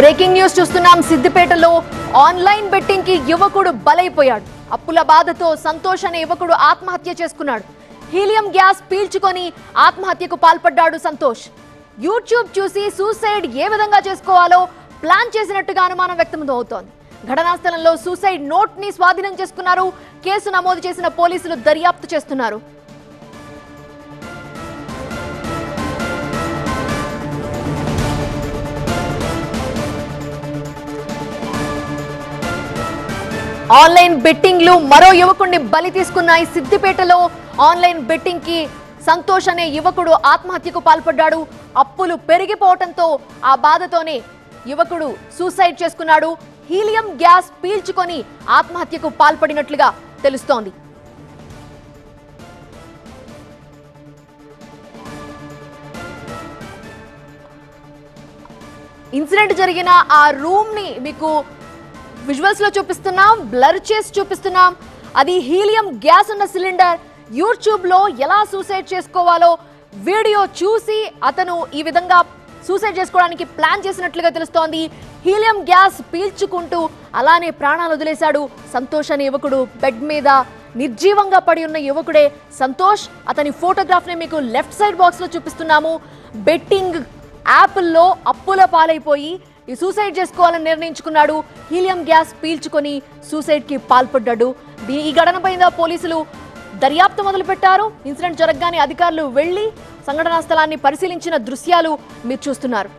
Breaking news చూస్తున్నాం. సిద్దిపేటలో online betting కి యువకుడు బలైపోయాడు. అప్పుల బాధతో సంతోష్ అనే యువకుడు ఆత్మహత్య చేసుకున్నాడు. హీలియం గ్యాస్ పీల్చుకొని ఆత్మహత్యకు పాల్పడ్డాడు సంతోష్. యూట్యూబ్ చూసి సూసైడ్ ఏ విధంగా చేసుకోవాలో ప్లాన్ చేసినట్టుగా అనుమానం వ్యక్తమవుతోంది. ఘటనా స్థలంలో సూసైడ్ నోట్ ని స్వాధీనం చేసుకున్నారు. కేసు నమోదు చేసిన పోలీసులు దర్యాప్తు చేస్తున్నారు. ఆన్లైన్ బెట్టింగ్లు మరో యువకుడిని బలి తీసుకున్నాయి. సిద్దిపేటలో ఆన్లైన్ బెట్టింగ్ కి సంతోష్ అనే యువకుడు ఆత్మహత్యకు పాల్పడ్డాడు. అప్పులు పెరిగిపోవడంతో ఆ బాధతోనే యువకుడు సూసైడ్ చేసుకున్నాడు. హీలియం గ్యాస్ పీల్చుకొని ఆత్మహత్యకు పాల్పడినట్లుగా తెలుస్తోంది. ఇన్సిడెంట్ జరిగిన ఆ రూమ్ ని మీకు విజువల్స్ లో చూపిస్తున్నాం, బ్లర్ చేసి చూపిస్తున్నాం. అది హీలియం గ్యాస్ ఉన్న సిలిండర్. యూట్యూబ్ లో ఎలా సూసైడ్ చేసుకోవాలో వీడియో చూసి అతను ఈ విధంగా సూసైడ్ చేసుకోవడానికి ప్లాన్ చేసినట్లుగా తెలుస్తోంది. హీలియం గ్యాస్ పీల్చుకుంటూ అలానే ప్రాణాలు వదిలేశాడు సంతోష్ అనే యువకుడు. బెడ్ మీద నిర్జీవంగా పడి ఉన్న యువకుడే సంతోష్. అతని ఫోటోగ్రాఫ్ ని మీకు లెఫ్ట్ సైడ్ బాక్స్ లో చూపిస్తున్నాము. బెట్టింగ్ యాప్ల్లో అప్పుల పాలైపోయి ఈ సూసైడ్ చేసుకోవాలని నిర్ణయించుకున్నాడు. హీలియం గ్యాస్ పీల్చుకొని సూసైడ్ కి పాల్పడ్డాడు. ఈ ఘటనపై పోలీసులు దర్యాప్తు మొదలుపెట్టారు. ఇన్సిడెంట్ జరగగానే అధికారులు వెళ్లి సంఘటనా స్థలాన్ని పరిశీలించిన దృశ్యాలు మీరు చూస్తున్నారు.